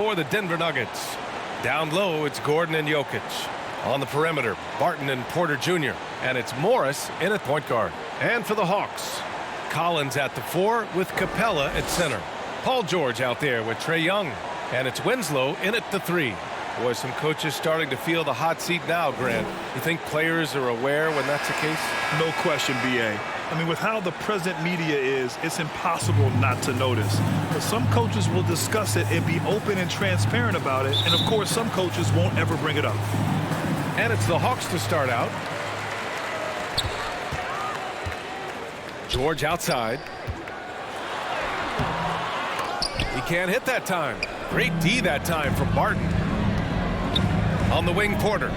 For the Denver Nuggets. Down low, it's Gordon and Jokic. On the perimeter, Barton and Porter Jr. And it's Morris in at point guard. And for the Hawks, Collins at the 4 with Capela at center. Paul George out there with Trae Young. And it's Winslow in at the 3. Boy, some coaches starting to feel the hot seat now, Grant. You think players are aware when that's the case? No question, B.A. I mean, with how the present media is, it's impossible not to notice. But some coaches will discuss it and be open and transparent about it. And, of course, some coaches won't ever bring it up. And it's the Hawks to start out. George outside. He can't hit that time. Great D that time from Barton. On the wing, Porter.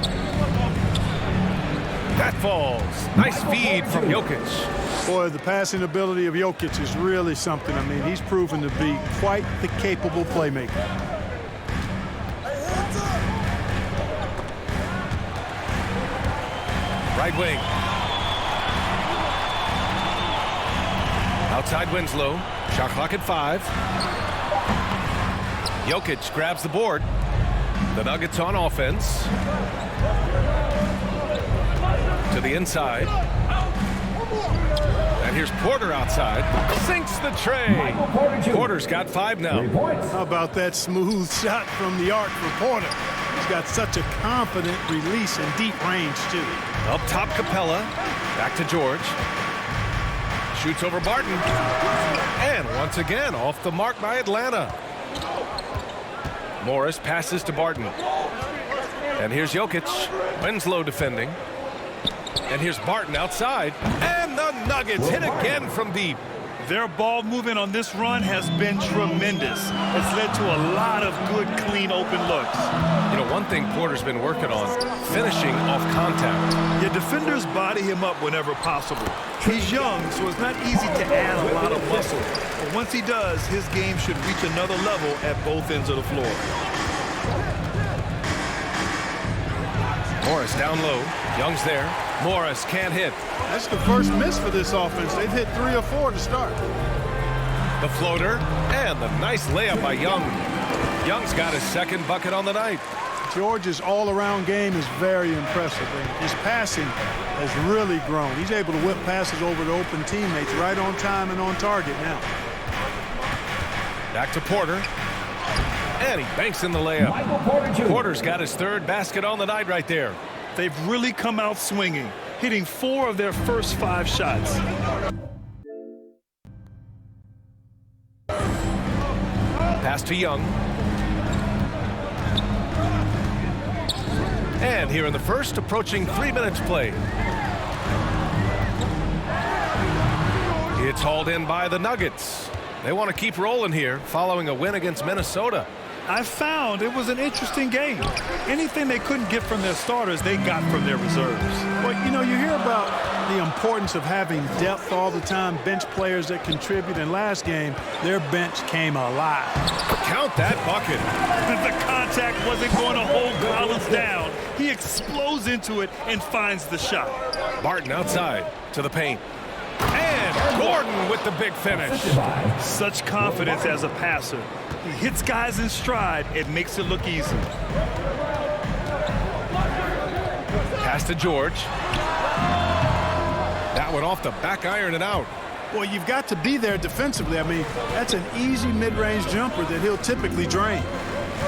That falls. Nice feed from Jokic. Boy, the passing ability of Jokic is really something. I mean, he's proven to be quite the capable playmaker. Right wing. Outside Winslow. Shot clock at 5. Jokic grabs the board. The Nuggets on offense. To the inside. And here's Porter outside. Sinks the tray. Porter's got 5 now. How about that smooth shot from the arc for Porter? He's got such a confident release and deep range, too. Up top, Capela. Back to George. Shoots over Barton. And once again, off the mark by Atlanta. Morris passes to Barton. And here's Jokic. Winslow defending. And here's Barton outside. And the Nuggets hit again from deep. Their ball movement on this run has been tremendous. It's led to a lot of good, clean, open looks. You know, one thing Porter's been working on, finishing off contact. Your defenders body him up whenever possible. He's young, so it's not easy to add a lot of muscle. But once he does, his game should reach another level at both ends of the floor. Morris down low. Young's there. Morris can't hit. That's the first miss for this offense. They've hit 3 or 4 to start. The floater and the nice layup by Young. Young's got his second bucket on the night. George's all-around game is very impressive. And his passing has really grown. He's able to whip passes over to open teammates right on time and on target now. Back to Porter. And he banks in the layup. Porter's got his 3rd basket on the night right there. They've really come out swinging, hitting 4 of their first 5 shots. Pass to Young. And here in the first, approaching 3 minutes played. It's hauled in by the Nuggets. They want to keep rolling here following a win against Minnesota. I found it was an interesting game. Anything they couldn't get from their starters, they got from their reserves. Well, you know, you hear about the importance of having depth all the time, bench players that contribute. And last game, their bench came alive. Count that bucket. The contact wasn't going to hold Collins down. He explodes into it and finds the shot. Barton outside to the paint. And Gordon with the big finish. Such confidence as a passer. He hits guys in stride. It makes it look easy. Pass to George. That one off the back iron and out. Well, you've got to be there defensively. I mean, that's an easy mid-range jumper that he'll typically drain.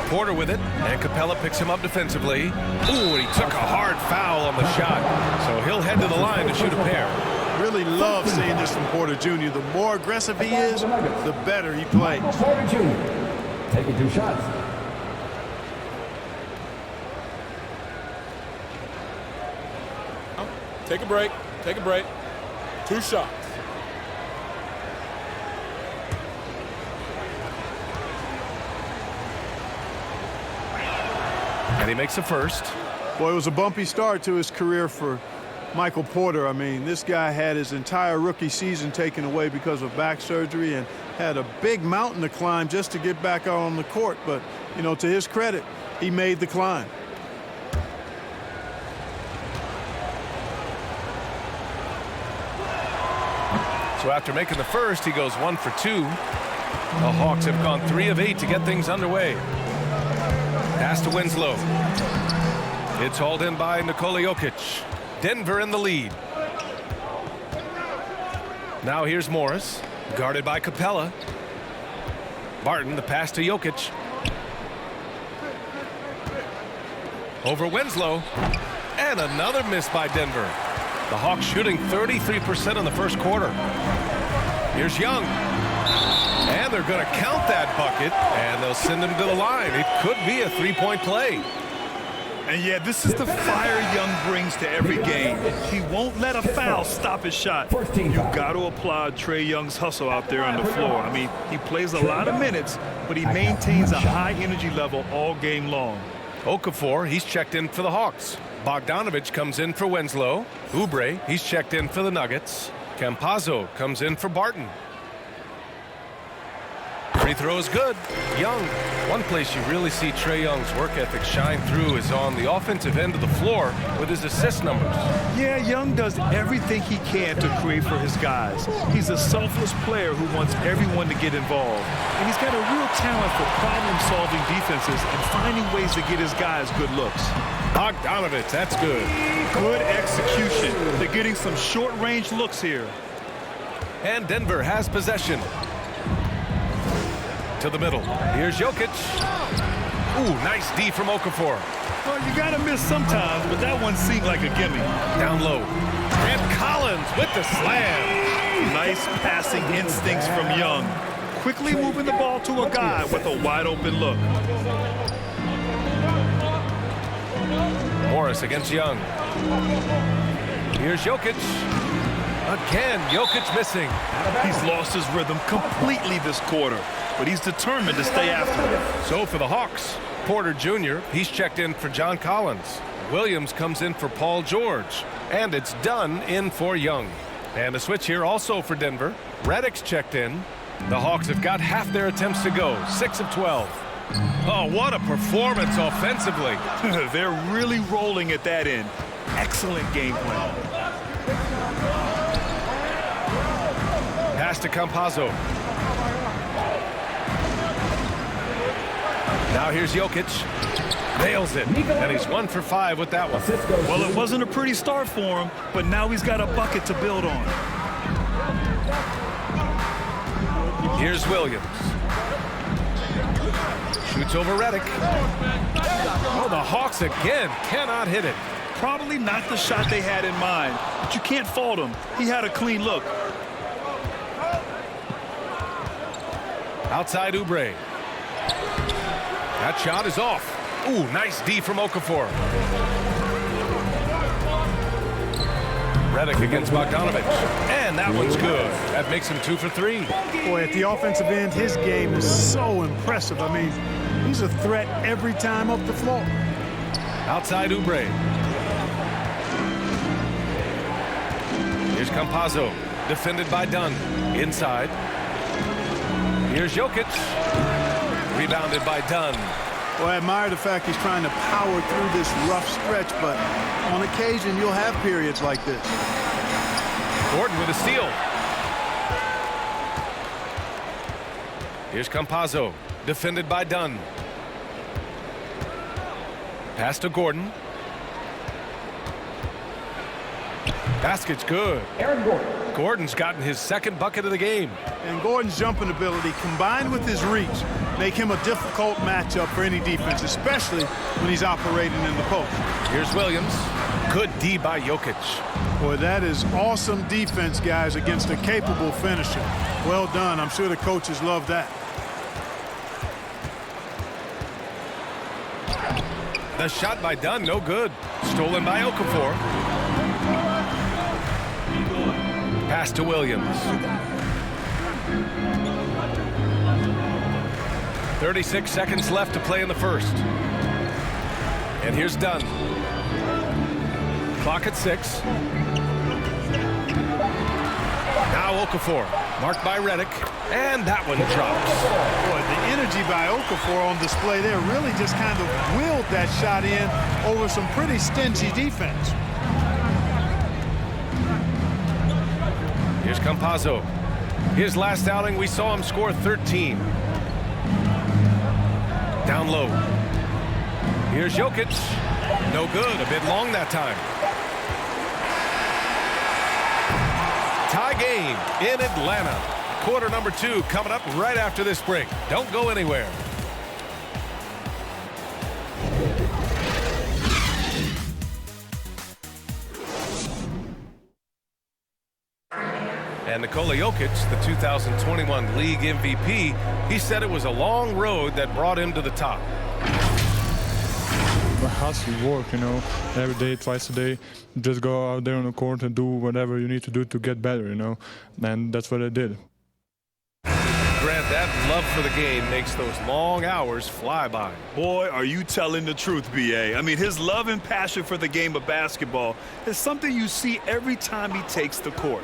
Porter with it, and Capela picks him up defensively. Ooh, and he took a hard foul on the shot. So he'll head to the line to shoot a pair. Really love seeing this from Porter Jr. The more aggressive he is, the better he plays. Porter Jr. taking 2 shots. Take a break. Take a break. 2 shots. And he makes the first. Boy, it was a bumpy start to his career for Michael Porter. I mean, this guy had his entire rookie season taken away because of back surgery and had a big mountain to climb just to get back out on the court. But, you know, to his credit, he made the climb. So after making the first, he goes 1 for 2. The Hawks have gone 3 of 8 to get things underway. Pass to Winslow. It's hauled in by Nikola Jokic. Denver in the lead. Now here's Morris, guarded by Capela. Barton, the pass to Jokic. Over Winslow. And another miss by Denver. The Hawks shooting 33% in the first quarter. Here's Young. And they're going to count that bucket, and they'll send him to the line. It could be a three-point play. And yeah, this is the fire Young brings to every game. He won't let a foul stop his shot. You got to applaud Trae Young's hustle out there on the floor. I mean, he plays a lot of minutes, but he maintains a high energy level all game long. Okafor, he's checked in for the Hawks. Bogdanovich comes in for Winslow. Oubre, he's checked in for the Nuggets. Campazzo comes in for Barton. Free throw is good. Young. One place you really see Trae Young's work ethic shine through is on the offensive end of the floor with his assist numbers. Yeah, Young does everything he can to create for his guys. He's a selfless player who wants everyone to get involved. And he's got a real talent for problem-solving defenses and finding ways to get his guys good looks. Bogdanovich, that's good. Good execution. They're getting some short-range looks here. And Denver has possession. To the middle. Here's Jokic. Ooh, nice D from Okafor. Well, you gotta miss sometimes, but that one seemed like a gimme. Down low. And Collins with the slam. Nice passing instincts from Young. Quickly moving the ball to a guy with a wide open look. Morris against Young. Here's Jokic. Again, Jokic missing. He's lost his rhythm completely this quarter, but he's determined to stay after it. So for the Hawks, Porter Jr., he's checked in for John Collins. Williams comes in for Paul George. And it's done in for Young. And a switch here also for Denver. Redick's checked in. The Hawks have got half their attempts to go, 6 of 12. Oh, what a performance offensively. They're really rolling at that end. Excellent game plan. Pass to Campazzo. Now here's Jokic. Nails it. And he's 1 for 5 with that one. Well, it wasn't a pretty start for him, but now he's got a bucket to build on. Here's Williams. Shoots over Redick. Oh, the Hawks again cannot hit it. Probably not the shot they had in mind, but you can't fault him. He had a clean look. Outside Oubre. That shot is off. Ooh, nice D from Okafor. Redick against Bogdanovich. And that one's good. That makes him 2 for 3. Boy, at the offensive end, his game is so impressive. I mean, he's a threat every time up the floor. Outside Oubre. Here's Campazzo. Defended by Dunn. Inside. Here's Jokic. Rebounded by Dunn. Well, I admire the fact he's trying to power through this rough stretch, but on occasion you'll have periods like this. Gordon with a steal. Here's Campazzo. Defended by Dunn. Pass to Gordon. Basket's good. Aaron Gordon. Gordon's gotten his second bucket of the game. And Gordon's jumping ability combined with his reach make him a difficult matchup for any defense, especially when he's operating in the post. Here's Williams. Good D by Jokic. Boy, that is awesome defense, guys, against a capable finisher. Well done. I'm sure the coaches love that. The shot by Dunn, no good. Stolen by Okafor. Pass to Williams. 36 seconds left to play in the first. And here's Dunn. Clock at 6. Now Okafor, marked by Redick, and that one drops. Boy, the energy by Okafor on display there really just kind of willed that shot in over some pretty stingy defense. Here's Campazzo. His last outing, we saw him score 13. Down low. Here's Jokic. No good. A bit long that time. Tie game in Atlanta. Quarter number 2 coming up right after this break. Don't go anywhere. And Nikola Jokic, the 2021 league MVP, he said it was a long road that brought him to the top. Hustle, work, every day, twice a day. Just go out there on the court and do whatever you need to do to get better, and that's what I did. Grant, that love for the game makes those long hours fly by. Boy, are you telling the truth, B.A. I mean, his love and passion for the game of basketball is something you see every time he takes the court.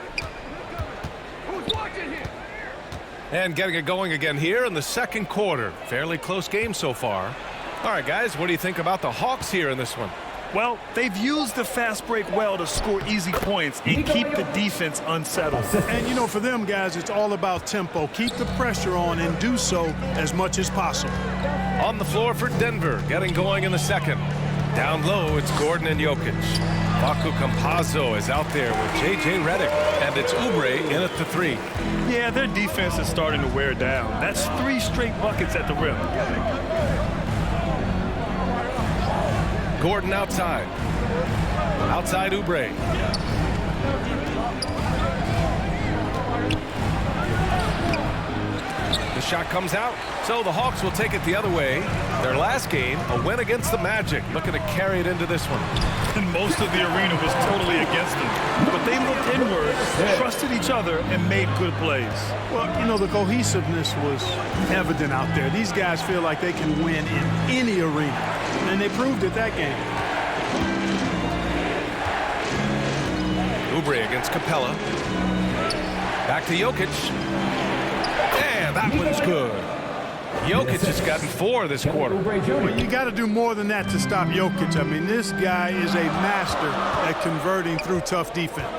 And getting it going again here in the second quarter. Fairly close game so far. All right, guys, what do you think about the Hawks here in this one? Well, they've used the fast break well to score easy points and keep the defense unsettled. And, for them, guys, it's all about tempo. Keep the pressure on and do so as much as possible. On the floor for Denver, getting going in the second. Down low, it's Gordon and Jokic. Facu Campazzo is out there with J.J. Redick, and it's Oubre in at the 3. Yeah, their defense is starting to wear down. That's 3 straight buckets at the rim. Gordon outside. Outside Oubre. The shot comes out, so the Hawks will take it the other way. Their last game, a win against the Magic, looking to carry it into this one. And most of the arena was totally against them. But they looked inward, trusted each other, and made good plays. Well, the cohesiveness was evident out there. These guys feel like they can win in any arena, and they proved it that game. Oubre against Capela. Back to Jokic. And that one's good. Jokic has gotten 4 this quarter. Well, you got to do more than that to stop Jokic. I mean, this guy is a master at converting through tough defense.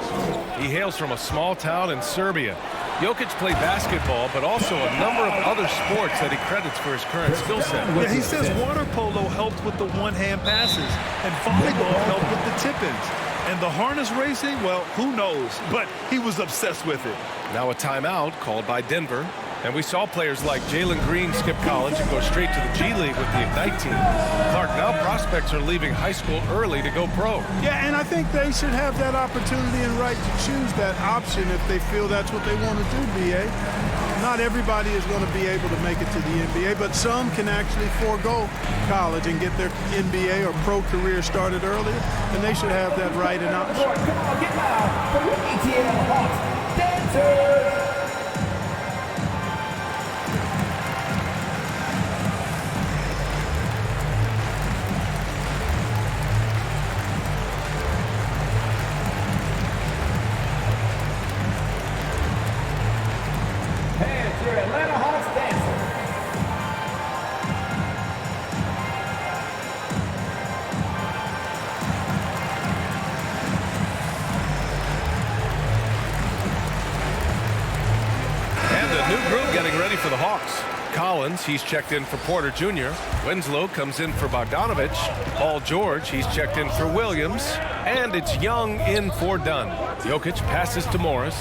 He hails from a small town in Serbia. Jokic played basketball, but also a number of other sports that he credits for his current skill set. Yeah, he says water polo helped with the one-hand passes, and volleyball helped with the tip-ins. And the harness racing, well, who knows? But he was obsessed with it. Now a timeout called by Denver. And we saw players like Jalen Green skip college and go straight to the G League with the Ignite team. Clark, now prospects are leaving high school early to go pro. Yeah, and I think they should have that opportunity and right to choose that option if they feel that's what they want to do, B.A. Not everybody is going to be able to make it to the NBA, but some can actually forego college and get their NBA or pro career started earlier, and they should have that right and option. Come on, get loud for your ATL Hawks dancers. Your Atlanta Hawks dancer. And a new group getting ready for the Hawks. Collins, he's checked in for Porter Jr. Winslow comes in for Bogdanovich. Paul George, he's checked in for Williams. And it's Young in for Dunn. Jokic passes to Morris.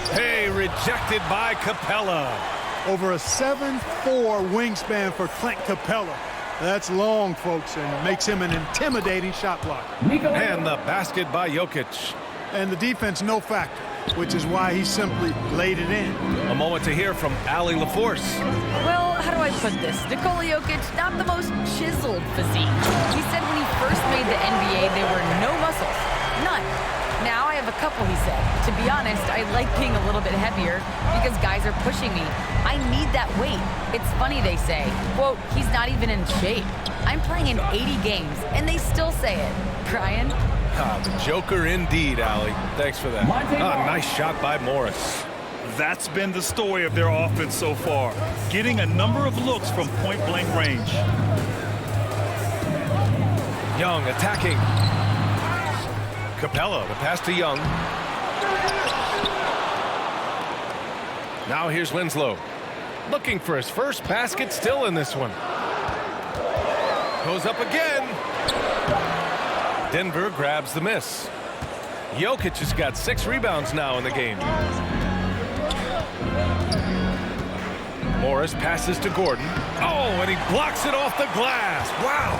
Hey, rejected by Capela. Over a 7'4" wingspan for Clint Capela. That's long, folks, and makes him an intimidating shot blocker. And the basket by Jokic. And the defense no factor, which is why he simply laid it in. A moment to hear from Allie LaForce. Well, how do I put this? Nikola Jokic, not the most chiseled physique. He said when he first made the NBA, there were no muscles. None. Now I have a couple, he said. To be honest, I like being a little bit heavier because guys are pushing me. I need that weight. It's funny they say, quote, he's not even in shape. I'm playing in 80 games, and they still say it. Brian? The Joker indeed, Allie. Thanks for that. Nice shot by Morris. That's been the story of their offense so far, getting a number of looks from point-blank range. Young attacking. Capela, the pass to Young. Now here's Winslow. Looking for his first basket, still in this one. goes up again. Denver grabs the miss. Jokic has got 6 rebounds now in the game. Morris passes to Gordon. Oh, and he blocks it off the glass. Wow.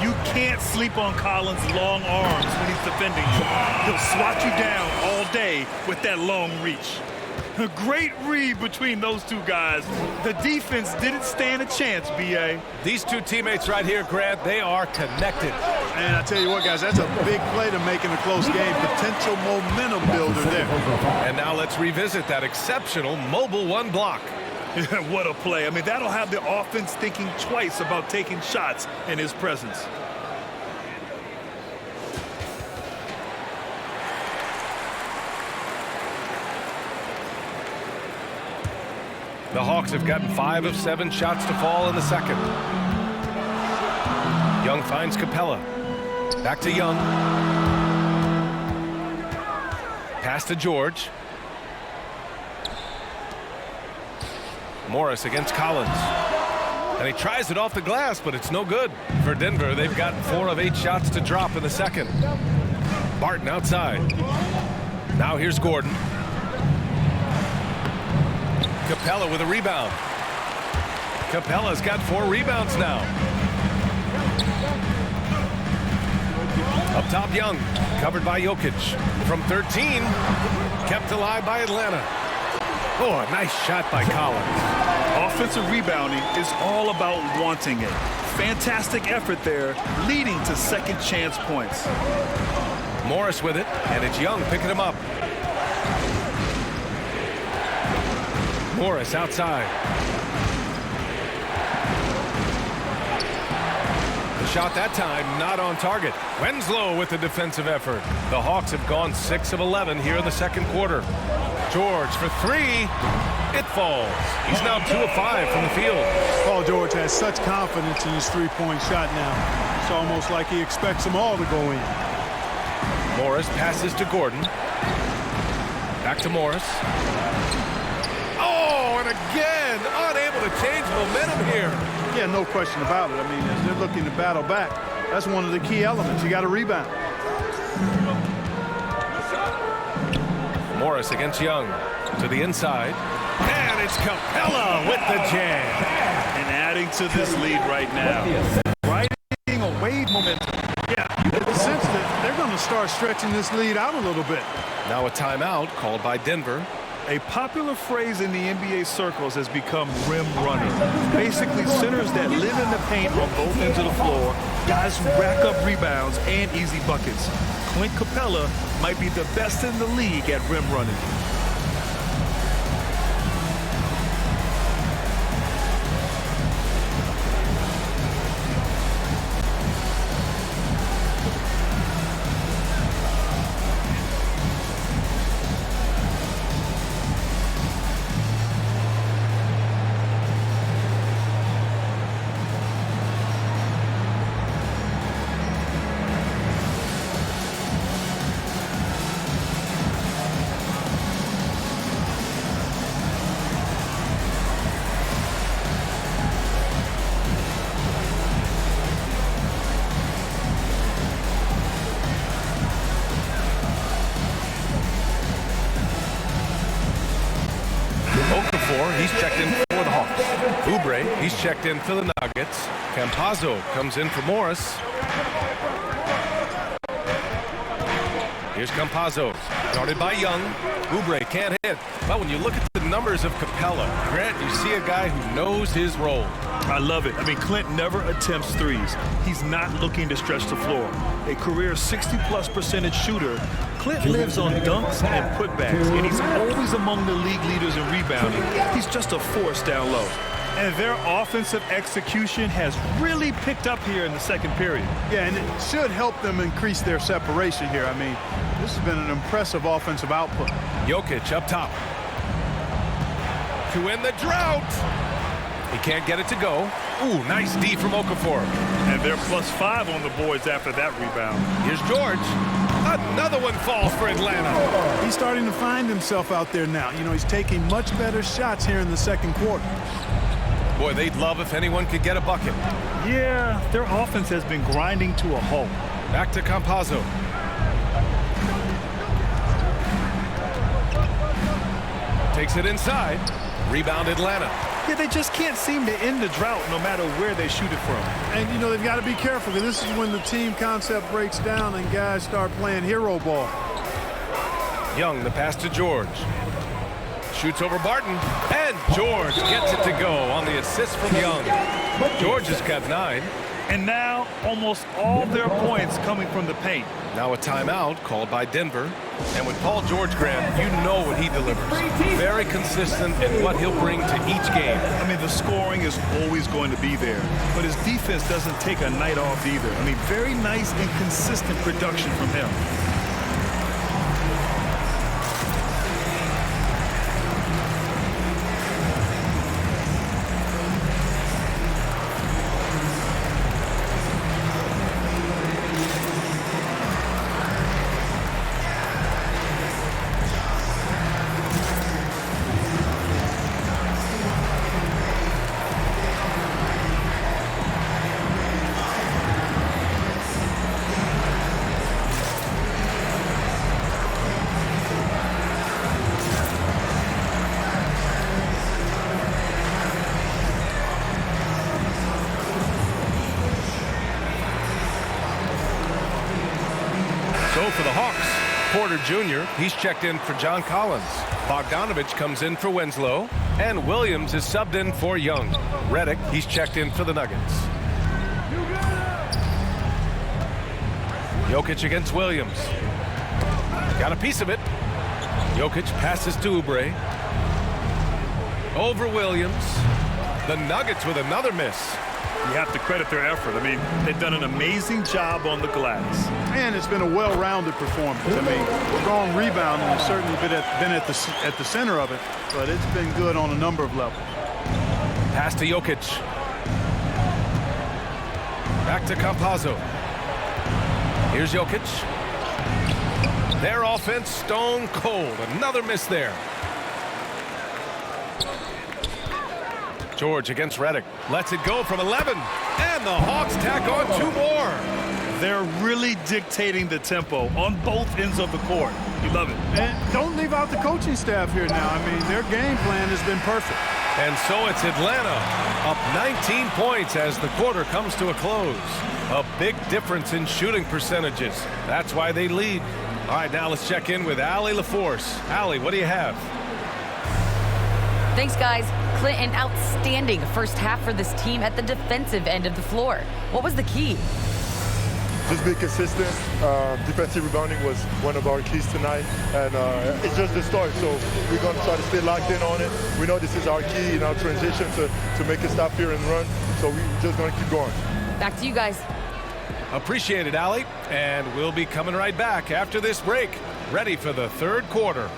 You can't sleep on Collins' long arms when he's defending you. He'll swat you down all day with that long reach. A great read between those two guys. The defense didn't stand a chance, B.A. These two teammates right here, Grant, they are connected. And I tell you what, guys, that's a big play to make in a close game. Potential momentum builder there. And now let's revisit that exceptional mobile 1 block. What a play. I mean, that'll have the offense thinking twice about taking shots in his presence. The Hawks have gotten 5 of 7 shots to fall in the second. Young finds Capela. Back to Young. Pass to George. Morris against Collins. And he tries it off the glass, but it's no good. For Denver, they've gotten 4 of 8 shots to drop in the second. Barton outside. Now here's Gordon. Capela with a rebound. Capela's got 4 rebounds now. Up top, Young. Covered by Jokic. From 13. Kept alive by Atlanta. Oh, a nice shot by Collins. Offensive rebounding is all about wanting it. Fantastic effort there, leading to second chance points. Morris with it, and it's Young picking him up. Morris outside. The shot that time not on target. Winslow with the defensive effort. The Hawks have gone 6 of 11 here in the second quarter. George for 3. It falls. He's now 2 of 5 from the field. Paul George has such confidence in his 3-point shot now. It's almost like he expects them all to go in. Morris passes to Gordon. Back to Morris. Oh, and again, unable to change momentum here. Yeah, no question about it. I mean, as they're looking to battle back, that's one of the key elements. You got to rebound. Morris against Young to the inside. And it's Capela with the jam. And adding to this lead right now. Riding away momentum. Yeah, you get the sense that they're going to start stretching this lead out a little bit. Now a timeout called by Denver. A popular phrase in the NBA circles has become rim running. Basically, centers that live in the paint on both ends of the floor, guys who rack up rebounds and easy buckets. Clint Capela might be the best in the league at rim running. He's checked in for the Hawks. Oubre, he's checked in for the Nuggets. Campazzo comes in for Morris. Here's Campazzo, guarded by Young. Oubre can't hit. But when you look at the numbers of Capela, Grant, you see a guy who knows his role. I love it. I mean, Clint never attempts threes. He's not looking to stretch the floor. A career 60+% shooter, Clint lives on dunks and putbacks, and he's always among the league leaders in rebounding. He's just a force down low. And their offensive execution has really picked up here in the second period. Yeah, and it should help them increase their separation here. I mean, this has been an impressive offensive output. Jokic up top. To end the drought. He can't get it to go. Ooh, nice D from Okafor. And they're +5 on the boards after that rebound. Here's George. Another one falls for Atlanta. He's starting to find himself out there now. You know, he's taking much better shots here in the second quarter. Boy, they'd love if anyone could get a bucket. Yeah, their offense has been grinding to a halt. Back to Campazzo. Takes it inside. Rebound Atlanta. Yeah, they just can't seem to end the drought no matter where they shoot it from. And, you know, they've got to be careful because this is when the team concept breaks down and guys start playing hero ball. Young, the pass to George. Shoots over Barton. And George gets it to go on the assist from Young. George has got 9. And now almost all their points coming from the paint. Now a timeout called by Denver. And with Paul George, Graham, you know what he delivers. Very consistent in what he'll bring to each game. I mean, the scoring is always going to be there. But his defense doesn't take a night off either. I mean, very nice and consistent production from him. So for the Hawks, Porter Jr., he's checked in for John Collins. Bogdanovich comes in for Winslow. And Williams is subbed in for Young. Redick, he's checked in for the Nuggets. Jokic against Williams. Got a piece of it. Jokic passes to Oubre. Over Williams. The Nuggets with another miss. You have to credit their effort. I mean, they've done an amazing job on the glass. And it's been a well-rounded performance. I mean, strong rebounding has certainly been at the center of it, but it's been good on a number of levels. Pass to Jokic. Back to Campazzo. Here's Jokic. Their offense stone cold. Another miss there. George against Redick. Lets it go from 11. And the Hawks tack on 2 more. They're really dictating the tempo on both ends of the court. You love it. And don't leave out the coaching staff here now. I mean, their game plan has been perfect. And so it's Atlanta up 19 points as the quarter comes to a close. A big difference in shooting percentages. That's why they lead. All right, now let's check in with Allie LaForce. Allie, what do you have? Thanks, guys. Clint, an outstanding first half for this team at the defensive end of the floor. What was the key? Just be consistent. Defensive rebounding was one of our keys tonight, and it's just the start. So we're going to try to stay locked in on it. We know this is our key in our transition to make it stop here and run. So we're just going to keep going. Back to you guys. Appreciate it, Allie. And we'll be coming right back after this break. Ready for the third quarter.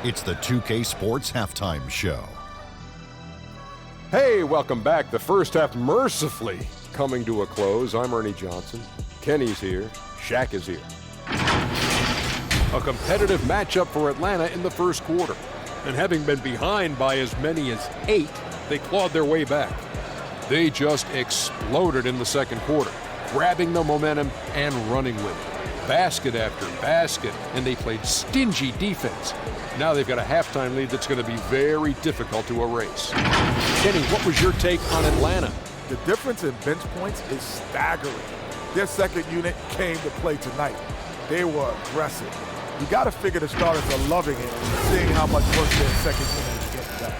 It's the 2K Sports Halftime Show. Hey, welcome back. The first half mercifully coming to a close. I'm Ernie Johnson. Kenny's here. Shaq is here. A competitive matchup for Atlanta in the first quarter. And having been behind by as many as 8, they clawed their way back. They just exploded in the second quarter, grabbing the momentum and running with it. Basket after basket, and they played stingy defense. Now they've got a halftime lead that's going to be very difficult to erase. Kenny, what was your take on Atlanta? The difference in bench points is staggering. Their second unit came to play tonight. They were aggressive. You got to figure the starters are loving it, seeing how much work their second unit is getting done.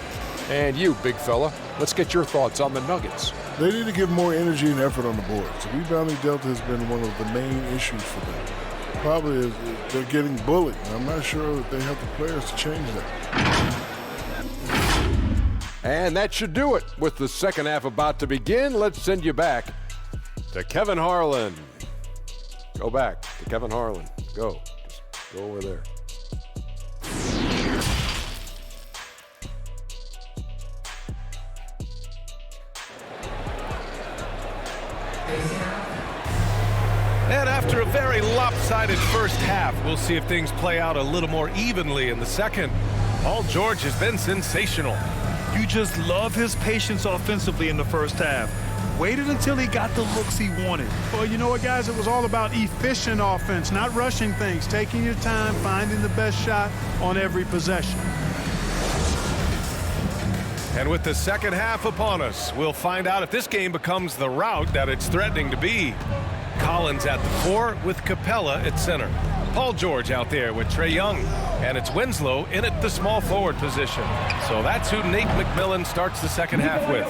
And you, big fella, let's get your thoughts on the Nuggets. They need to give more energy and effort on the boards. The rebounding delta has been one of the main issues for them. Probably is they're getting bullied. I'm not sure that they have the players to change that. And that should do it. With the second half about to begin, let's send you back to Kevin Harlan. Go back to Kevin Harlan. Go. Just go over there. And after a very lopsided first half, we'll see if things play out a little more evenly in the second. Paul George has been sensational. You just love his patience offensively in the first half. Waited until he got the looks he wanted. Well, you know what, guys? It was all about efficient offense, not rushing things, taking your time, finding the best shot on every possession. And with the second half upon us, we'll find out if this game becomes the rout that it's threatening to be. Collins at the 4 with Capela at center. Paul George out there with Trae Young. And it's Winslow in at the small forward position. So that's who Nate McMillan starts the second half with.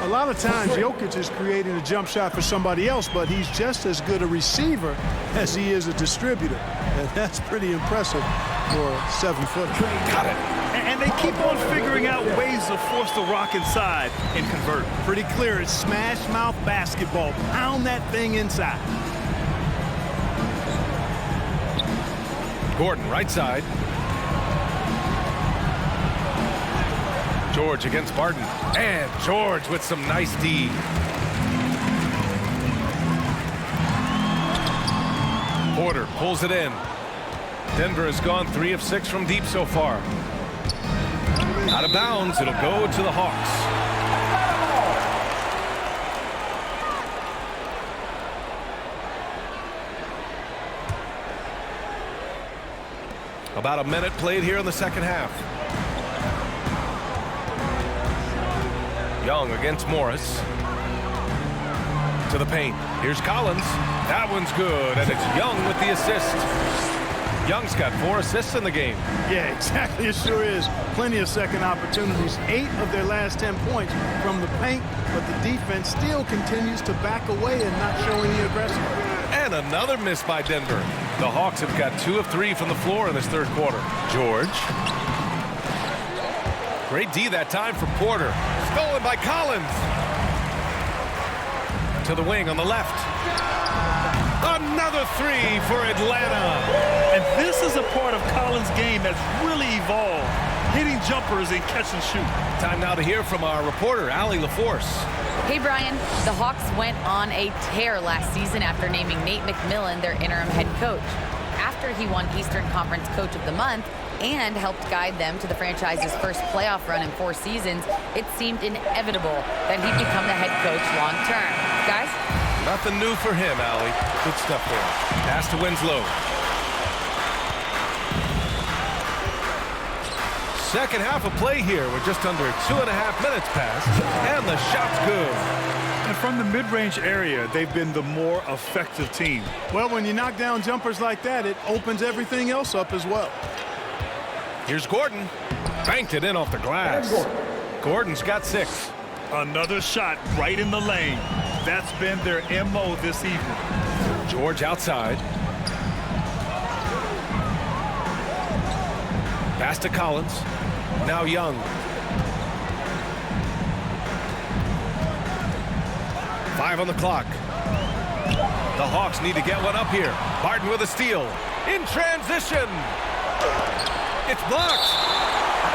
A lot of times, Jokic is creating a jump shot for somebody else, but he's just as good a receiver as he is a distributor. And that's pretty impressive for a 7-footer. Got it. And they keep on figuring out ways to force the rock inside and convert. Pretty clear. It's smash mouth basketball. Pound that thing inside. Gordon right side. George against Barton. And George with some nice D. Porter pulls it in. Denver has gone 3 of 6 from deep so far. Out of bounds, it'll go to the Hawks. About a minute played here in the second half. Young against Morris. To the paint. Here's Collins. That one's good, and it's Young with the assist. Young's got 4 assists in the game. Yeah, exactly. It sure is. Plenty of second opportunities. 8 of their last 10 points from the paint, but the defense still continues to back away and not show any aggression. And another miss by Denver. The Hawks have got 2 of 3 from the floor in this third quarter. George. Great D that time from Porter. Stolen by Collins. To the wing on the left. Another 3 for Atlanta. And this is a part of Collins' game that's really evolved. Hitting jumpers and catch and shoot. Time now to hear from our reporter, Allie LaForce. Hey, Brian. The Hawks went on a tear last season after naming Nate McMillan their interim head coach. After he won Eastern Conference Coach of the Month and helped guide them to the franchise's first playoff run in 4 seasons, it seemed inevitable that he'd become the head coach long term. Guys? Nothing new for him, Allie. Good stuff there. Pass to Winslow. Second half of play here with just under 2.5 minutes passed, and the shot's good. And from the mid-range area, they've been the more effective team. Well, when you knock down jumpers like that, it opens everything else up as well. Here's Gordon. Banked it in off the glass. Gordon's got 6. Another shot right in the lane. That's been their MO this evening. George outside. Pass to Collins. Now Young. Five on the clock. The Hawks need to get one up here. Barton with a steal. In transition. It's blocked.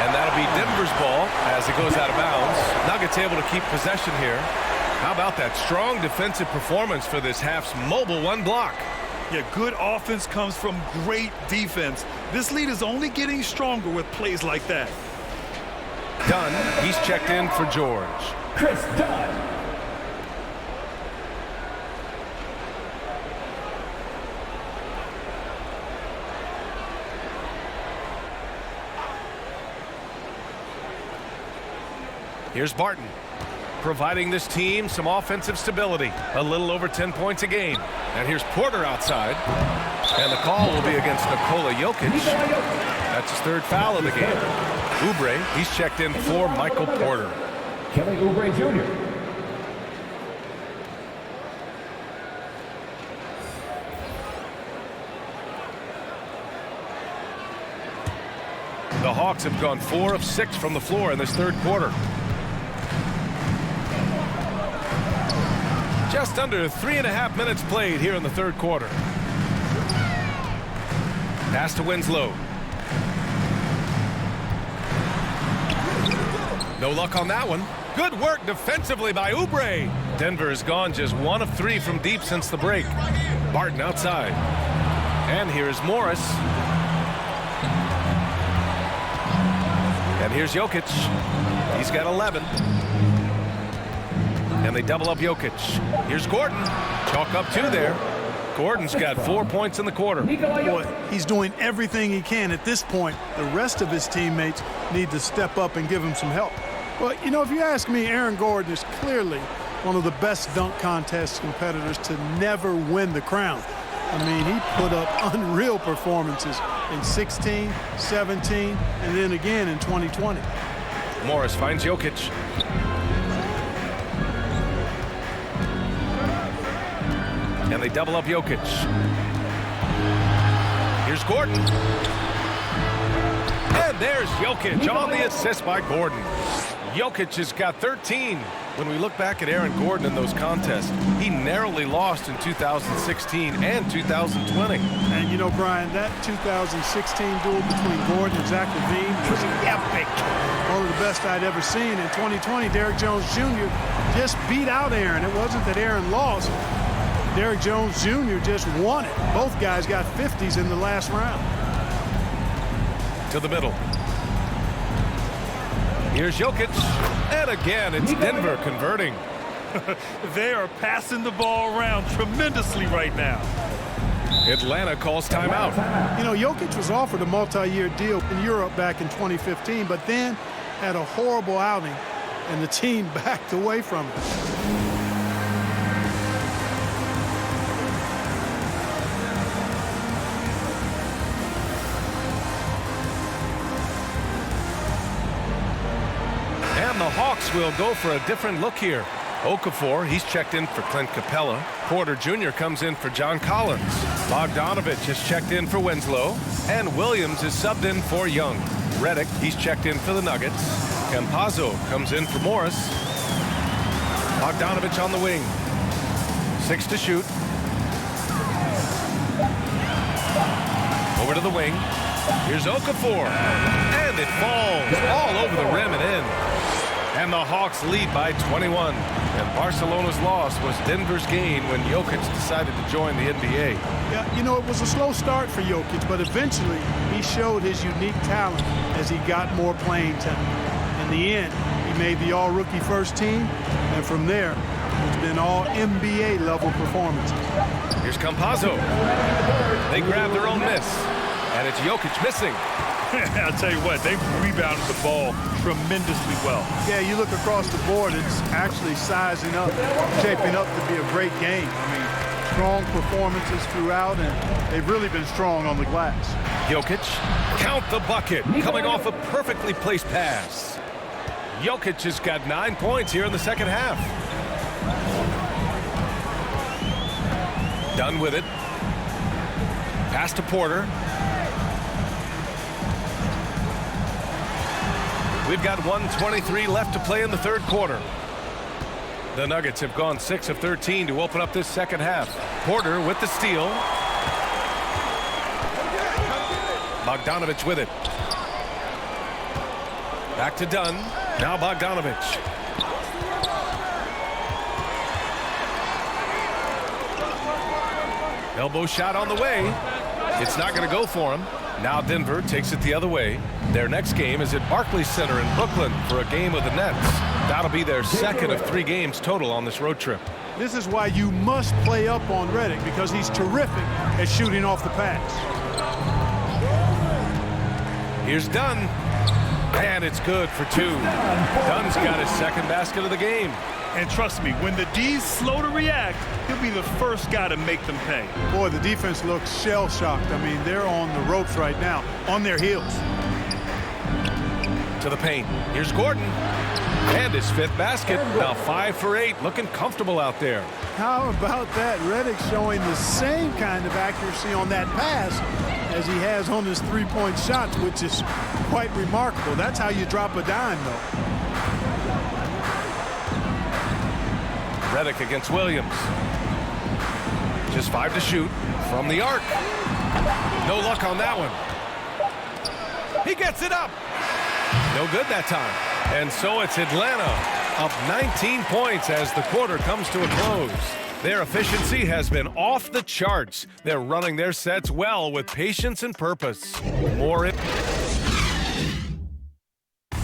And that'll be Denver's ball as it goes out of bounds. Nuggets able to keep possession here. How about that strong defensive performance for this half's mobile 1 block? Yeah, good offense comes from great defense. This lead is only getting stronger with plays like that. Dunn, he's checked in for George. Chris Dunn. Here's Barton, providing this team some offensive stability. A little over 10 points a game. And here's Porter outside. And the call will be against Nikola Jokic. That's his 3rd foul of the game. Oubre, he's checked in for Michael Porter. Kelly Oubre Jr. The Hawks have gone 4 of 6 from the floor in this third quarter. Just under 3.5 minutes played here in the third quarter. Pass to Winslow. No luck on that one. Good work defensively by Oubre. Denver has gone just 1 of 3 from deep since the break. Barton outside. And here's Morris. And here's Jokic. He's got 11. And they double up Jokic. Here's Gordon. Chalk up 2 there. Gordon's got 4 points in the quarter. Boy, he's doing everything he can at this point. The rest of his teammates need to step up and give him some help. Well, you know, if you ask me, Aaron Gordon is clearly one of the best dunk contest competitors to never win the crown. I mean, he put up unreal performances in 16, 17, and then again in 2020. Morris finds Jokic. And they double up Jokic. Here's Gordon. And there's Jokic on the assist by Gordon. Jokic has got 13. When we look back at Aaron Gordon in those contests, he narrowly lost in 2016 and 2020. And you know, Brian, that 2016 duel between Gordon and Zach LaVine was epic. One of the best I'd ever seen. In 2020, Derrick Jones Jr. just beat out Aaron. It wasn't that Aaron lost. Derrick Jones Jr. just won it. Both guys got 50s in the last round. To the middle. Here's Jokic. And again, it's Denver converting. They are passing the ball around tremendously right now. Atlanta calls timeout. You know, Jokic was offered a multi-year deal in Europe back in 2015, but then had a horrible outing, and the team backed away from it. And the Hawks will go for a different look here. Okafor, he's checked in for Clint Capela. Porter Jr. comes in for John Collins. Bogdanovich has checked in for Winslow. And Williams is subbed in for Young. Redick, he's checked in for the Nuggets. Campazzo comes in for Morris. Bogdanovich on the wing. 6 to shoot. Over to the wing. Here's Okafor. And it falls all over the rim and in. And the Hawks lead by 21. And Barcelona's loss was Denver's gain when Jokic decided to join the NBA. Yeah, you know, it was a slow start for Jokic, but eventually he showed his unique talent as he got more playing time. In the end, he made the all-rookie first team, and from there, it's been all NBA level performances. Here's Campazzo. They grab their own miss, and it's Jokic missing. I'll tell you what, they've rebounded the ball tremendously well. Yeah, you look across the board, it's actually sizing up, shaping up to be a great game. I mean, strong performances throughout, and they've really been strong on the glass. Jokic, count the bucket, coming off a perfectly placed pass. Jokic has got 9 points here in the second half. Done with it. Pass to Porter. We've got 1:23 left to play in the third quarter. The Nuggets have gone 6 of 13 to open up this second half. Porter with the steal. Bogdanovich with it. Back to Dunn. Now Bogdanovich. Elbow shot on the way. It's not going to go for him. Now Denver takes it the other way. Their next game is at Barclays Center in Brooklyn for a game with the Nets. That'll be their second of 3 games total on this road trip. This is why you must play up on Redick, because he's terrific at shooting off the pass. Here's Dunn. And it's good for 2. Dunn's got his second basket of the game. And trust me, when the D's slow to react, he'll be the first guy to make them pay. Boy, the defense looks shell-shocked. I mean, they're on the ropes right now, on their heels. To the paint. Here's Gordon. And his 5th basket. Now 5 for 8. Looking comfortable out there. How about that? Redick showing the same kind of accuracy on that pass as he has on his 3-point shots, which is quite remarkable. That's how you drop a dime, though. Redick against Williams. Just 5 to shoot from the arc. No luck on that one. He gets it up. No good that time. And so it's Atlanta up 19 points as the quarter comes to a close. Their efficiency has been off the charts. They're running their sets well with patience and purpose.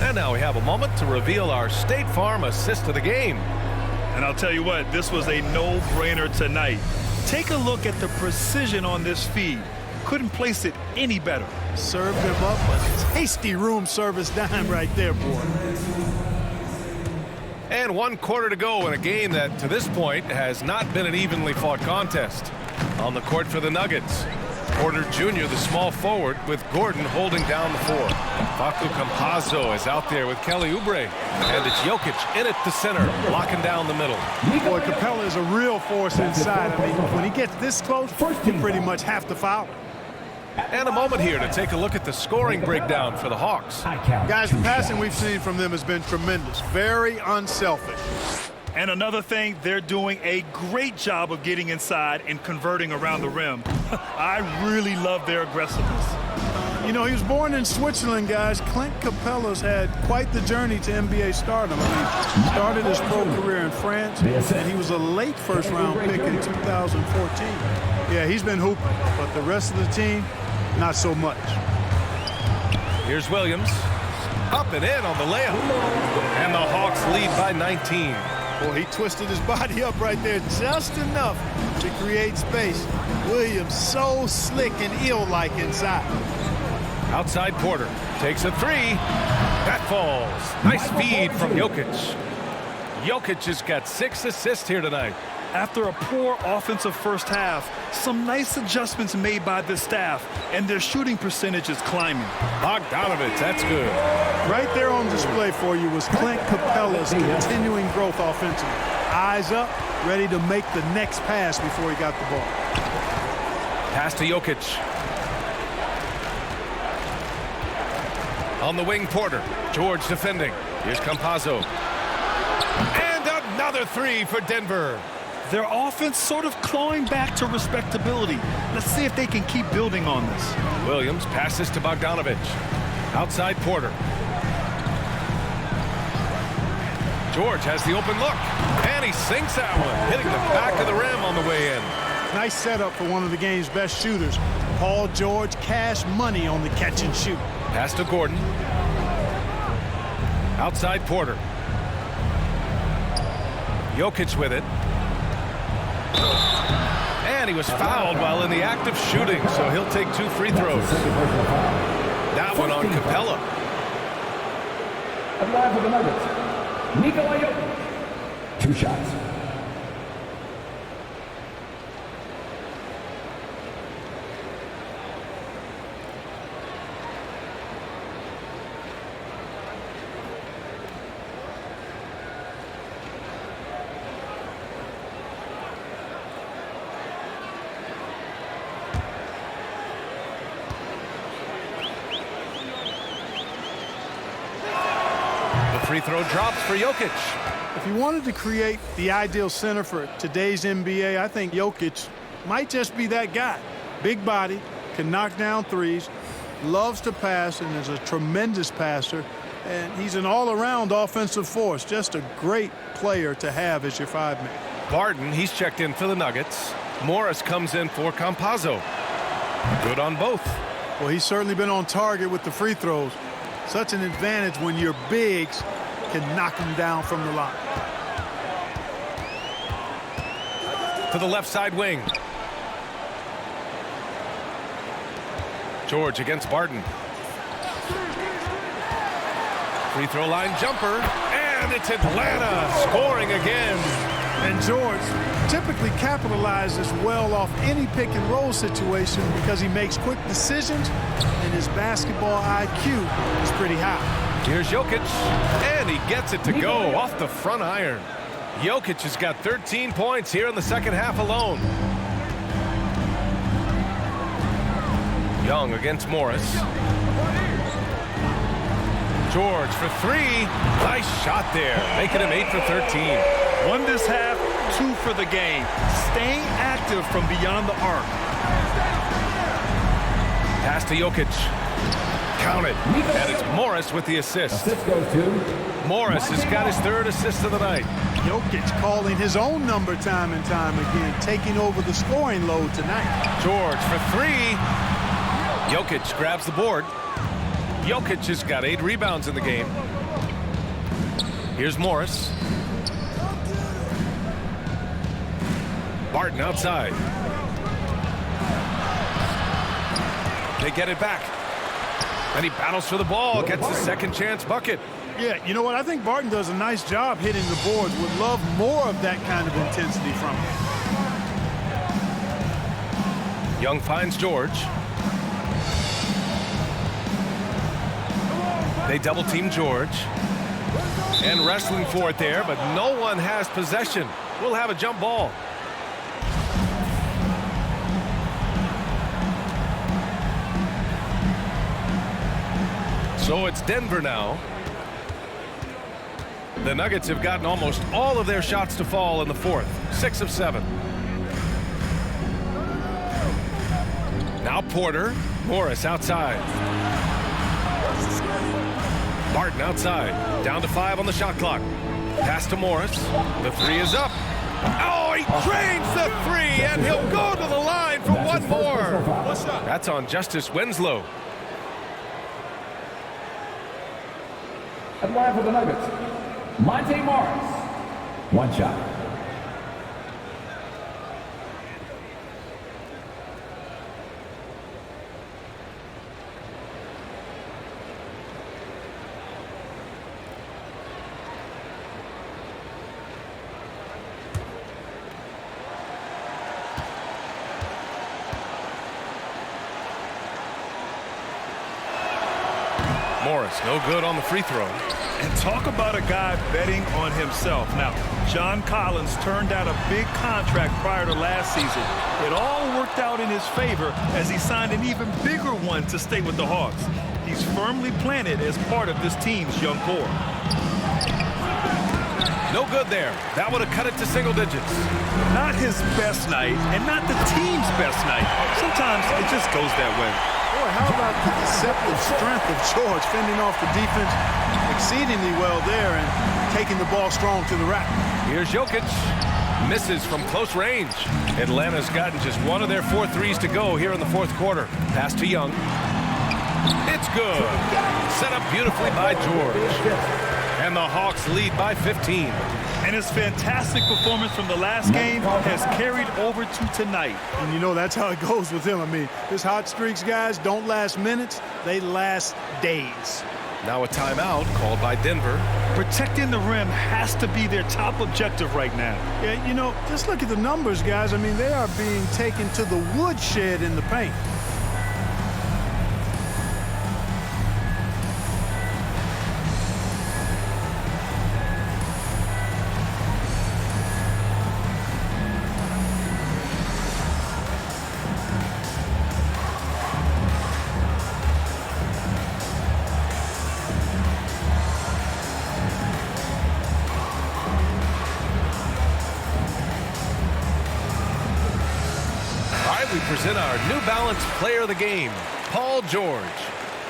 And And now we have a moment to reveal our State Farm assist of the game. And I'll tell you what, this was a no-brainer tonight. Take a look at the precision on this feed. Couldn't place it any better. Served him up a tasty room service dime right there, boy. And 1 quarter to go in a game that, to this point, has not been an evenly fought contest. On the court for the Nuggets, Porter Jr., the small forward, with Gordon holding down the 4. Facu Campazzo is out there with Kelly Oubre. And it's Jokic in at the center, locking down the middle. Boy, Capela is a real force inside. I mean, when he gets this close, you pretty much have to foul him. And a moment here to take a look at the scoring breakdown for the Hawks. Guys, the passing we've seen from them has been tremendous. Very unselfish. And another thing, they're doing a great job of getting inside and converting around the rim. I really love their aggressiveness. You know, he was born in Switzerland, guys. Clint Capela's had quite the journey to NBA stardom. I mean, he started his pro career in France, and he was a late first-round pick in 2014. Yeah, he's been hooping, but the rest of the team, not so much. Here's Williams. Up and in on the layup. And the Hawks lead by 19. Boy, he twisted his body up right there just enough to create space. Williams so slick and ill-like inside. Outside Porter takes a 3. That falls. Nice feed from Jokic. Jokic has got 6 assists here tonight. After a poor offensive first half, some nice adjustments made by this staff, and their shooting percentage is climbing. Bogdanovich, that's good. Right there on display for you was Clint Capela's continuing growth offensively. Eyes up, ready to make the next pass before he got the ball. Pass to Jokic. On the wing, Porter. George defending. Here's Campazzo. And another 3 for Denver. Their offense sort of clawing back to respectability. Let's see if they can keep building on this. Williams passes to Bogdanovich. Outside Porter. George has the open look. And he sinks that one, hitting the back of the rim on the way in. Nice setup for one of the game's best shooters. Paul George, cash money on the catch and shoot. Pass to Gordon. Outside Porter. Jokic with it. And he was fouled while in the act of shooting, so he'll take 2 free throws. That one on Capela. And live for the Nuggets, Nikola Jokic. 2 shots. Free throw drops for Jokic. If you wanted to create the ideal center for today's NBA, I think Jokic might just be that guy. Big body, can knock down threes, loves to pass, and is a tremendous passer. And he's an all-around offensive force. Just a great player to have as your 5-man. Barton, he's checked in for the Nuggets. Morris comes in for Campazzo. Good on both. Well, he's certainly been on target with the free throws. Such an advantage when your bigs can knock them down from the line. To the left side wing. George against Barton. Free throw line jumper. And it's Atlanta scoring again. And George typically capitalizes well off any pick and roll situation because he makes quick decisions and his basketball IQ is pretty high. Here's Jokic, and he gets it to go off the front iron. Jokic has got 13 points here in the second half alone. Young against Morris. George for 3. Nice shot there, making him 8 for 13. Won this half, 2 for the game. Staying active from beyond the arc. Pass to Jokic. Counted. And it's Morris with the assist. Morris has got his 3rd assist of the night. Jokic calling his own number time and time again, taking over the scoring load tonight. George for 3. Jokic grabs the board. Jokic has got 8 rebounds in the game. Here's Morris. Barton outside. They get it back. And he battles for the ball, gets the second chance bucket. Yeah, you know what? I think Barton does a nice job hitting the boards. Would love more of that kind of intensity from him. Young finds George. They double team George. And wrestling for it there, but no one has possession. We'll have a jump ball. So it's Denver now. The Nuggets have gotten almost all of their shots to fall in the fourth. 6 of 7. Now Porter. Morris outside. Barton outside. Down to 5 on the shot clock. Pass to Morris. The 3 is up. Oh, he drains the 3, and he'll go to the line for one more. That's on Justice Winslow. At the line for the Nuggets, Monte Morris. One shot. Morris, no good on the free throw. And talk about a guy betting on himself. Now, John Collins turned down a big contract prior to last season. It all worked out in his favor as he signed an even bigger one to stay with the Hawks. He's firmly planted as part of this team's young core. No good there. That would have cut it to single digits. Not his best night, and not the team's best night. Sometimes it just goes that way. Boy, how about the deceptive strength of George fending off the defense exceedingly well there and taking the ball strong to the rack. Here's Jokic. Misses from close range. Atlanta's gotten just one of their 4 threes to go here in the fourth quarter. Pass to Young. It's good. Set up beautifully by George. And the Hawks lead by 15. And his fantastic performance from the last game has carried over to tonight. And you know that's how it goes with him. I mean, his hot streaks, guys, don't last minutes. They last days. Now a timeout called by Denver. Protecting the rim has to be their top objective right now. Yeah, you know, just look at the numbers, guys. I mean, they are being taken to the woodshed in the paint. We present our New Balance Player of the Game, Paul George.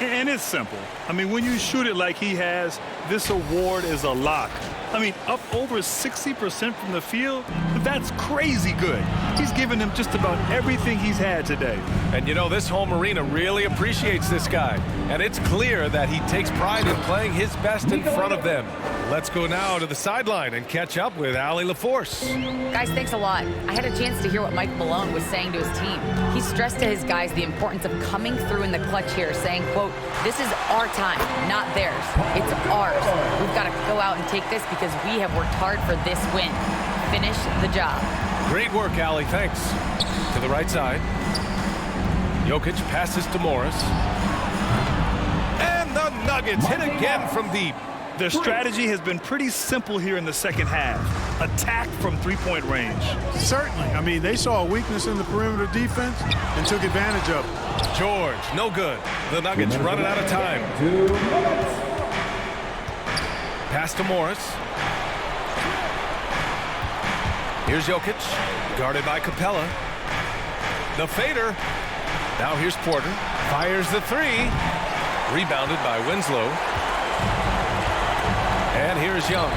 And it's simple. I mean, when you shoot it like he has, this award is a lock. I mean, up over 60% from the field, that's crazy good. He's given them just about everything he's had today. And you know, this home arena really appreciates this guy. And it's clear that he takes pride in playing his best in front of them. Let's go now to the sideline and catch up with Allie LaForce. Guys, thanks a lot. I had a chance to hear what Mike Malone was saying to his team. He stressed to his guys the importance of coming through in the clutch here, saying, quote, "This is our time, not theirs. It's ours. We've got to go out and take this because we have worked hard for this win. Finish the job." Great work, Allie. Thanks. To the right side. Jokic passes to Morris. And the Nuggets hit again from deep. Their strategy has been pretty simple here in the second half. Attack from three-point range. Certainly. I mean, they saw a weakness in the perimeter defense and took advantage of it. George, no good. The Nuggets running out of time. Pass to Morris. Here's Jokic, guarded by Capela. The fader. Now here's Porter. Fires the 3. Rebounded by Winslow. And here's Young.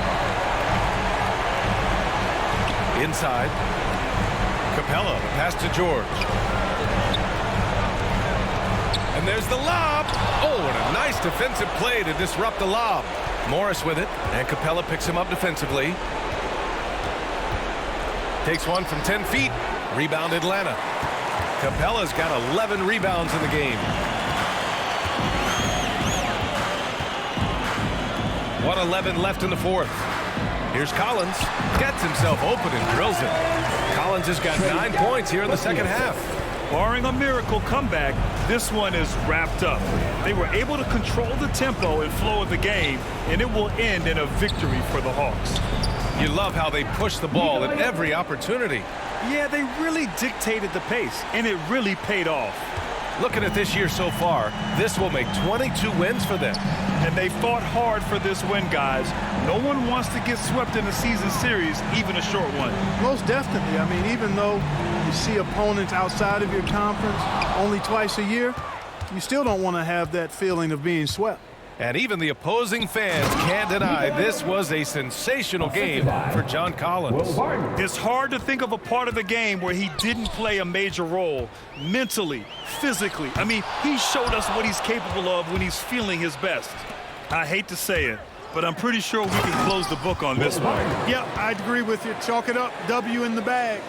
Inside. Capela, pass to George. And there's the lob. Oh, and a nice defensive play to disrupt the lob. Morris with it, and Capela picks him up defensively. Takes one from 10 feet. Rebound Atlanta. Capela's got 11 rebounds in the game. 1:11 left in the fourth. Here's Collins. Gets himself open and drills it. Collins has got 9 points here in the second half. Barring a miracle comeback, this one is wrapped up. They were able to control the tempo and flow of the game, and it will end in a victory for the Hawks. You love how they push the ball at every opportunity. Yeah, they really dictated the pace, and it really paid off. Looking at this year so far, this will make 22 wins for them. And they fought hard for this win, guys. No one wants to get swept in a season series, even a short one. Most definitely. I mean, even though you see opponents outside of your conference only twice a year, you still don't want to have that feeling of being swept. And even the opposing fans can't deny this was a sensational game for John Collins. It's hard to think of a part of the game where he didn't play a major role mentally, physically. I mean, he showed us what he's capable of when he's feeling his best. I hate to say it, but I'm pretty sure we can close the book on this one. Yeah, I'd agree with you. Chalk it up. W in the bag.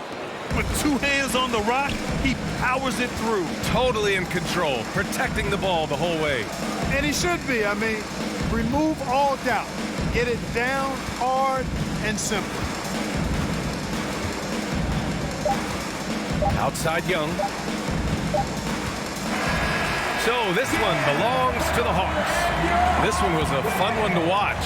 With 2 hands on the rock, he powers it through. Totally in control, protecting the ball the whole way. And he should be. I mean, remove all doubt. Get it down hard and simple. Outside Young. So this one belongs to the Hawks. This one was a fun one to watch.